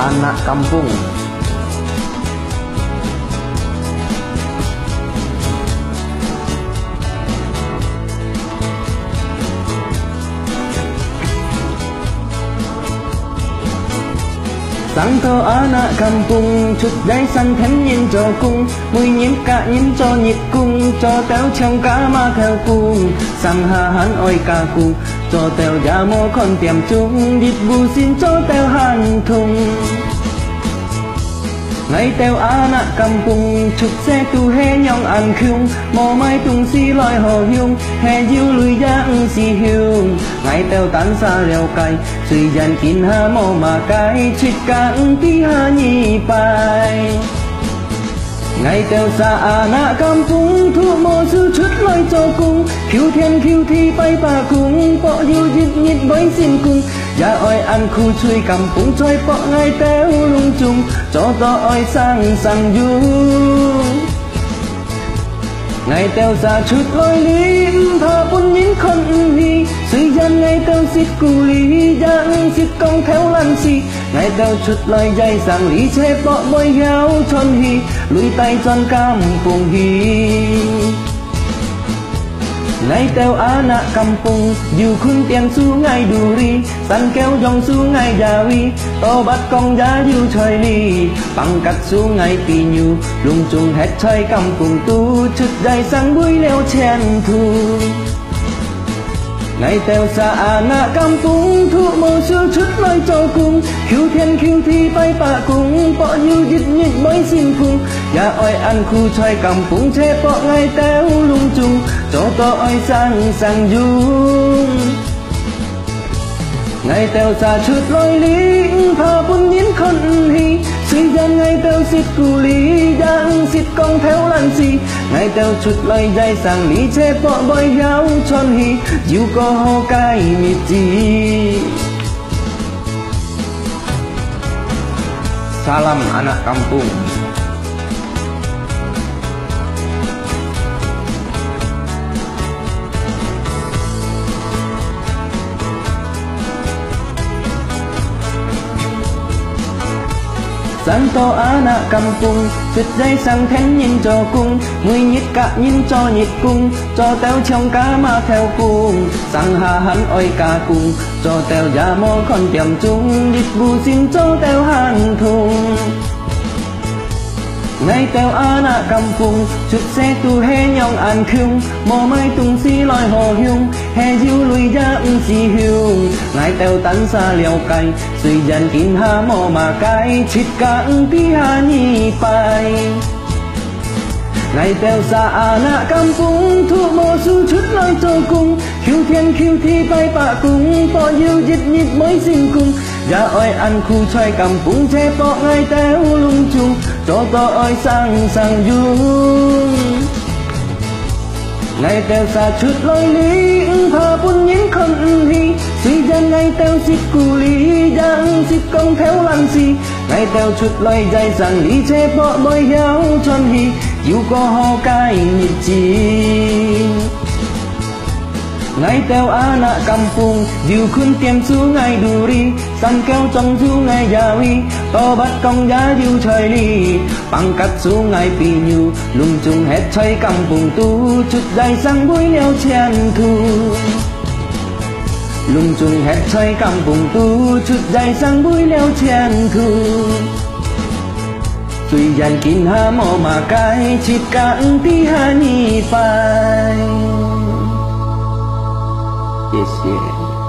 anak kampung. Sang thơ anak kampung, chút giấy sang thém nhìn cho cung, mùi nhiễm cả nhiễm cho nhịp cung, cho téo trong cá ma theo cung, sang hà hắn oi ca cung, cho téo giá mô con tiệm chung, đít bù xin cho téo hàn thùng. Ngày téo anak kampung, chút xe tu he nhong ăn khung, mò mai tung si loi hồ hiung, he diêu lùi giang si hiung. Ngày téo tán xa leo cay, suy dàn kín ha mò mà cái, chích cạn tí ha nhì bài. Ngày téo xa anak kampung, thu mò sư chút loi cho cung, khiêu thiên khiêu thi bay bà cung, bỏ diêu dít nhít với xin cung. Dạ oi ăn khu chui kampung trôi bỏ ngày téo lung chung, cho to oi sang sang du. Ngày téo xa chút loi lý, thà bún nhìn con hi, suy dân ngày téo xít cù lý, giang xít công theo lăn xì. Ngày téo chút loi dây sang lý chế bỏ bôi héo tròn hi, lùi tay tròn kampung hi. Ngày téo anak kampung, dù khun tiền su ngày đù ri, săn kéo dòng su ngày già vi, to bắt con giá dù trời ly, bằng cắt su ngày tì nhu, lung chung hết trời kampung tu, chút dài sang buổi leo chen thu. Ngày téo xa anak kampung, thu mô sư chút loi cho cung, khiêu thiên khiêu thi bay bà cung, bỏ như dít nhít mới xin cung. Dạ oi ăn khu chơi kampung chế bỏ ngày téo lung chung, cho to oi sang sang dung. Ngày téo xa chút loi lý, thà bún nhìn con hi, suy dân ngày téo xít cù lý, giang xít công theo lăn xì. Ngày téo chút loi dây sang lý chế bỏ bôi héo tròn hi, dù có hô cái mịt gì. Salam anak kampung. Sang to anak kampung, tuyệt dây sang thén nhìn cho cung, mùi nhít cả nhìn cho nhịp cung, cho téo trong cá ma theo cung, sang hà hắn oi ca cung, cho téo giá mô con tiệm chung, đít bù xin cho téo hàn thùng. Ngày téo anak kampung, chút xe tu he nhong ăn khung, mò mai tung si loi hồ hiung, he diêu lùi giang si hiung. Ngày téo tán xa leo cay, suy dàn kín ha mò mà cái, chít cạn tí ha nhì bài. Ngày téo xa anak kampung, thu mô sư chút loi cho cung, khiêu thiên khiêu thi bay bà cung, bỏ diêu dít nhít mới xin cung. Dạ oi ăn khu chơi kampung chế bỏ ngày téo lung chung, cho to oi sang sang dung. Ngày téo xa chút loi lý, thà bún nhìn con hi, suy dân ngày téo xít cù lý, giang xít công theo lăn xì. Ngày téo chút loi dây sang lý chế bỏ bôi héo tròn hi, dù có hô cái nhịp chi. Ngày téo anak kampung, dù khun tiệm su ngày đù ri, săn kéo trong su ngày già vi, to bắt công giá dù trời ly, bằng cắt su ngày pì nhu, lung chung hết trời kampung tu, chút dài sang buổi leo chen thu. Lung chung hết trời kampung tu, chút dài sang buổi leo chen thu. Suy dàn kín ha mò mà cái, chít cạn tí ha nhì phai. Yes, yeah.